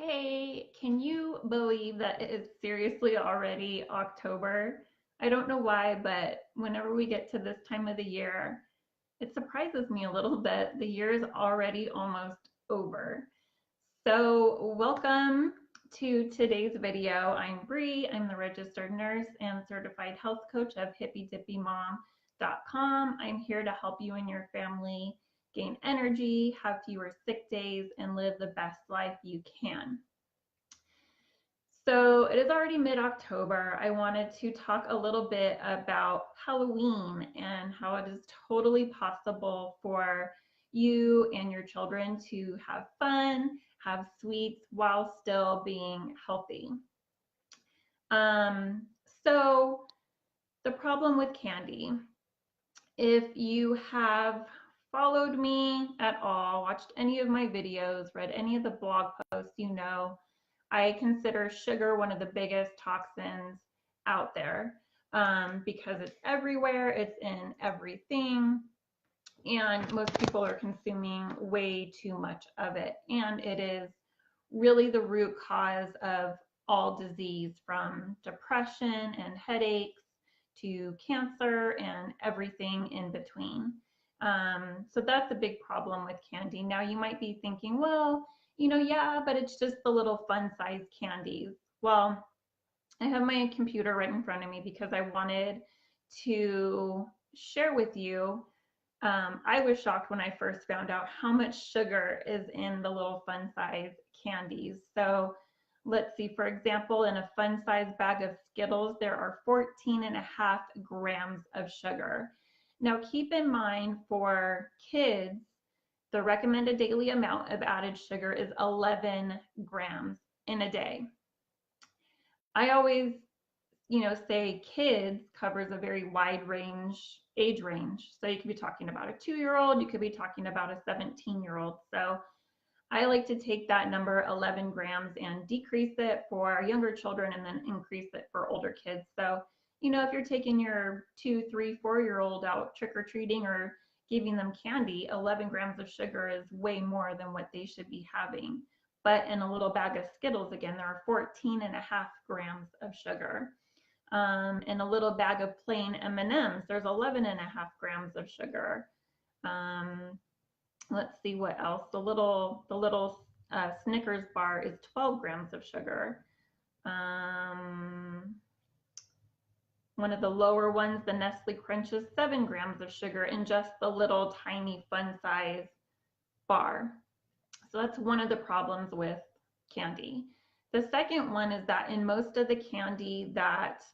Hey, can you believe that it is seriously already October? I don't know why, but whenever we get to this time of the year, it surprises me a little bit. The year is already almost over. So, welcome to today's video. I'm Bree. I'm the registered nurse and certified health coach of hippydippymom.com. I'm here to help you and your family gain energy, have fewer sick days, and live the best life you can. So it is already mid-October. I wanted to talk a little bit about Halloween and how it is totally possible for you and your children to have fun, have sweets while still being healthy. Um, so the problem with candy, if you have followed me at all, watched any of my videos, read any of the blog posts, you know I consider sugar one of the biggest toxins out there because it's everywhere, it's in everything, and most people are consuming way too much of it. And it is really the root cause of all disease, from depression and headaches to cancer and everything in between. So that's a big problem with candy. Now you might be thinking, well, yeah, but it's just the little fun size candies. Well, I have my computer right in front of me because I wanted to share with you. I was shocked when I first found out how much sugar is in the little fun size candies. So let's see, for example, in a fun size bag of Skittles, there are 14.5 grams of sugar. Now keep in mind, for kids, the recommended daily amount of added sugar is 11 grams in a day. I always, say kids covers a very wide age range. So you could be talking about a 2-year-old, you could be talking about a 17-year-old. So I like to take that number 11 grams and decrease it for younger children and then increase it for older kids. So, if you're taking your 2, 3, 4-year-old out trick-or-treating or giving them candy, 11 grams of sugar is way more than what they should be having. But in a little bag of Skittles, again, there are 14.5 grams of sugar. In a little bag of plain M&Ms, there's 11.5 grams of sugar. Let's see what else. The little Snickers bar is 12 grams of sugar. One of the lower ones, the Nestle Crunch, is 7 grams of sugar in just the little tiny fun size bar. So that's one of the problems with candy. The second one is that in most of the candy that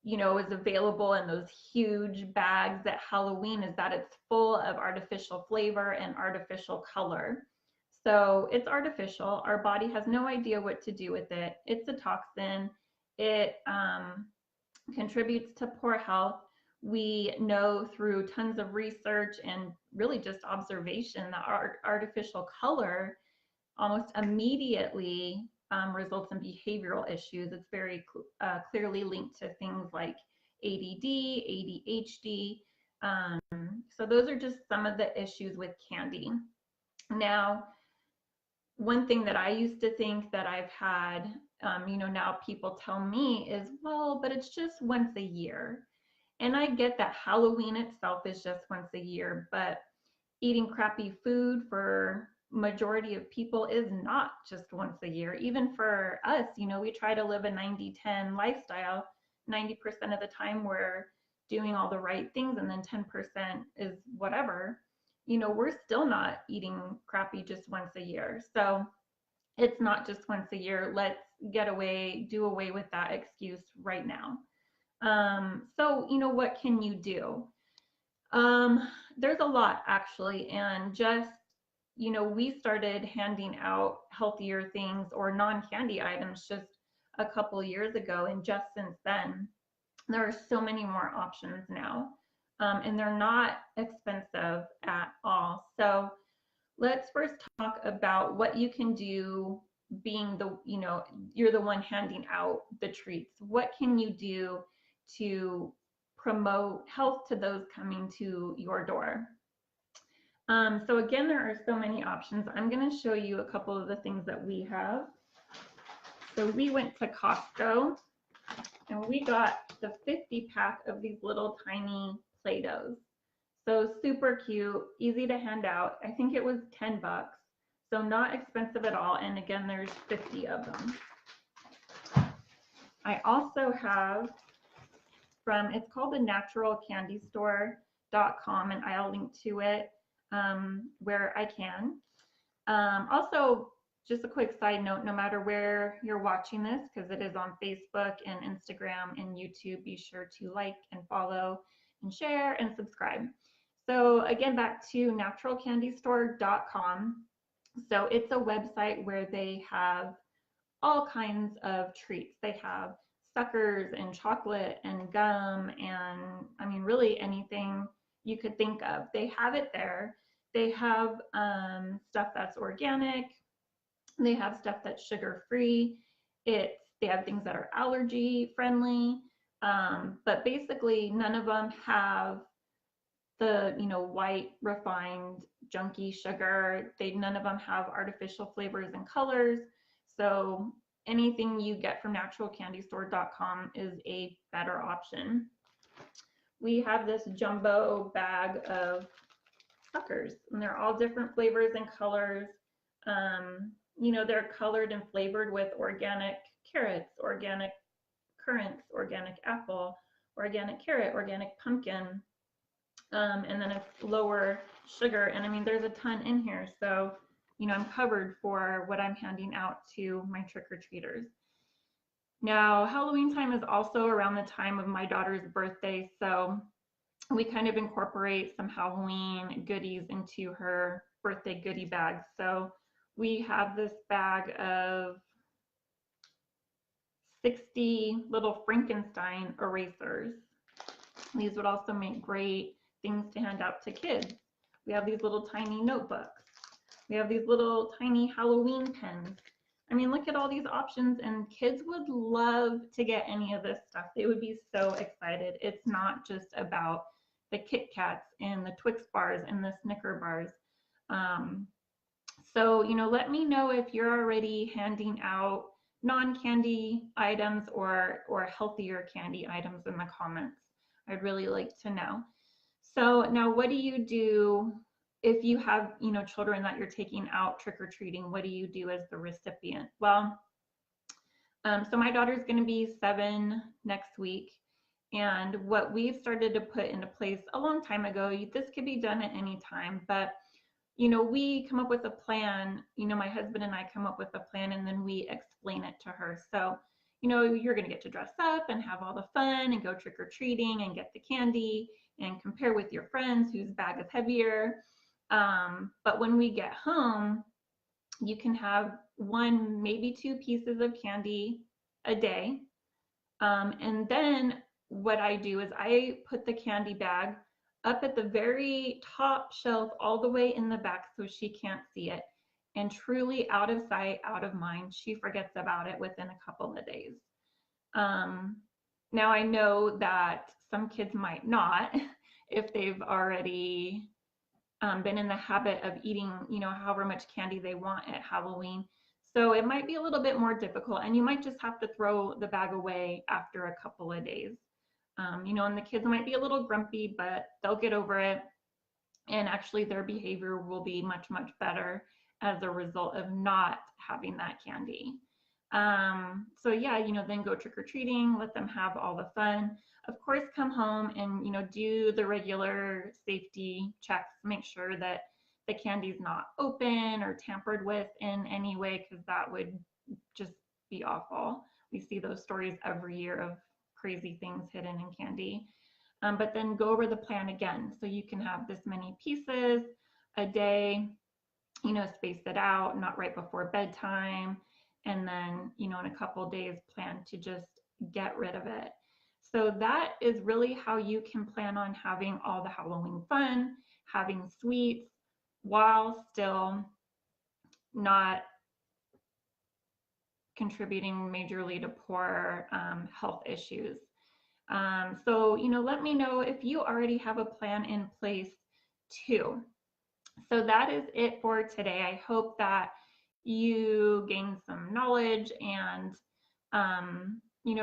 is available in those huge bags at Halloween, is that it's full of artificial flavor and artificial color. So it's artificial. Our body has no idea what to do with it. It's a toxin. It contributes to poor health. We know through tons of research and really just observation that our artificial color almost immediately results in behavioral issues. It's very clearly linked to things like ADD, ADHD. So those are just some of the issues with candy. Now, one thing that I used to think that I've had, now people tell me is, well, but it's just once a year. And I get that Halloween itself is just once a year, but eating crappy food for majority of people is not just once a year. Even for us, we try to live a 90-10 lifestyle. 90% of the time we're doing all the right things, and then 10% is whatever. We're still not eating crappy just once a year. So it's not just once a year. Let's do away with that excuse right now. So, what can you do? There's a lot, actually, and just, we started handing out healthier things or non-candy items just a couple years ago, and just since then, there are so many more options now, and they're not expensive at all. So let's first talk about what you can do, being you're the one handing out the treats. What can you do to promote health to those coming to your door? So again, there are so many options. I'm going to show you a couple of the things that we have. So we went to Costco and we got the 50 pack of these little tiny Play-Dohs. So super cute, easy to hand out. I think it was 10 bucks. So not expensive at all. And again, there's 50 of them. I also have from, it's called the naturalcandystore.com, and I'll link to it where I can. Also, just a quick side note, no matter where you're watching this, because it is on Facebook and Instagram and YouTube, be sure to like and follow and share and subscribe. So again, back to naturalcandystore.com. So it's a website where they have all kinds of treats. They have suckers and chocolate and gum and I mean really anything you could think of. They have it there. They have stuff that's organic. They have stuff that's sugar free. They have things that are allergy friendly. But basically none of them have the white refined junky sugar. None of them have artificial flavors and colors. So anything you get from naturalcandystore.com is a better option. We have this jumbo bag of suckers, and they're all different flavors and colors. They're colored and flavored with organic carrots, organic currants, organic apple, organic carrot, organic pumpkin, and then it's lower sugar. And I mean, there's a ton in here. So, I'm covered for what I'm handing out to my trick-or-treaters. Now, Halloween time is also around the time of my daughter's birthday. So we kind of incorporate some Halloween goodies into her birthday goodie bag. So we have this bag of 60 little Frankenstein erasers. These would also make great things to hand out to kids. We have these little tiny notebooks. We have these little tiny Halloween pens. I mean, look at all these options, and kids would love to get any of this stuff. They would be so excited. It's not just about the Kit Kats and the Twix bars and the Snicker bars. So, let me know if you're already handing out non-candy items or healthier candy items in the comments. I'd really like to know. So now what do you do if you have, children that you're taking out trick-or-treating? What do you do as the recipient? Well, so my daughter's going to be 7 next week. And what we've started to put into place a long time ago, this could be done at any time, but we come up with a plan, my husband and I come up with a plan, and then we explain it to her. So, you're going to get to dress up and have all the fun and go trick-or-treating and get the candy and compare with your friends whose bag is heavier. But when we get home, you can have 1, maybe 2 pieces of candy a day. And then what I do is I put the candy bag up at the very top shelf all the way in the back so she can't see it. And truly out of sight, out of mind, she forgets about it within a couple of days. Now I know that some kids might not if they've already been in the habit of eating, however much candy they want at Halloween. So it might be a little bit more difficult, and you might just have to throw the bag away after a couple of days. And the kids might be a little grumpy, but they'll get over it. And actually their behavior will be much, much better as a result of not having that candy. So yeah, then go trick-or-treating, let them have all the fun. Of course, come home and, do the regular safety checks, make sure that the candy's not open or tampered with in any way, because that would just be awful. We see those stories every year of crazy things hidden in candy. But then go over the plan again. So you can have this many pieces a day, space it out, not right before bedtime. And then, in a couple of days, plan to just get rid of it. So that is really how you can plan on having all the Halloween fun, having sweets, while still not contributing majorly to poor health issues. So, let me know if you already have a plan in place too. So that is it for today. I hope that you gain some knowledge and,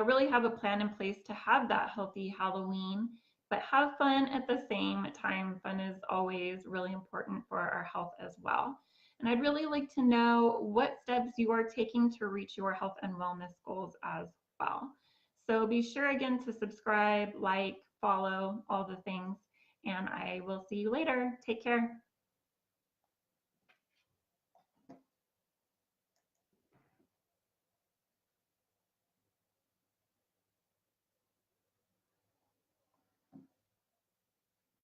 really have a plan in place to have that healthy Halloween, but have fun at the same time. Fun is always really important for our health as well. And I'd really like to know what steps you are taking to reach your health and wellness goals as well. So be sure again to subscribe, like, follow, all the things, and I will see you later. Take care.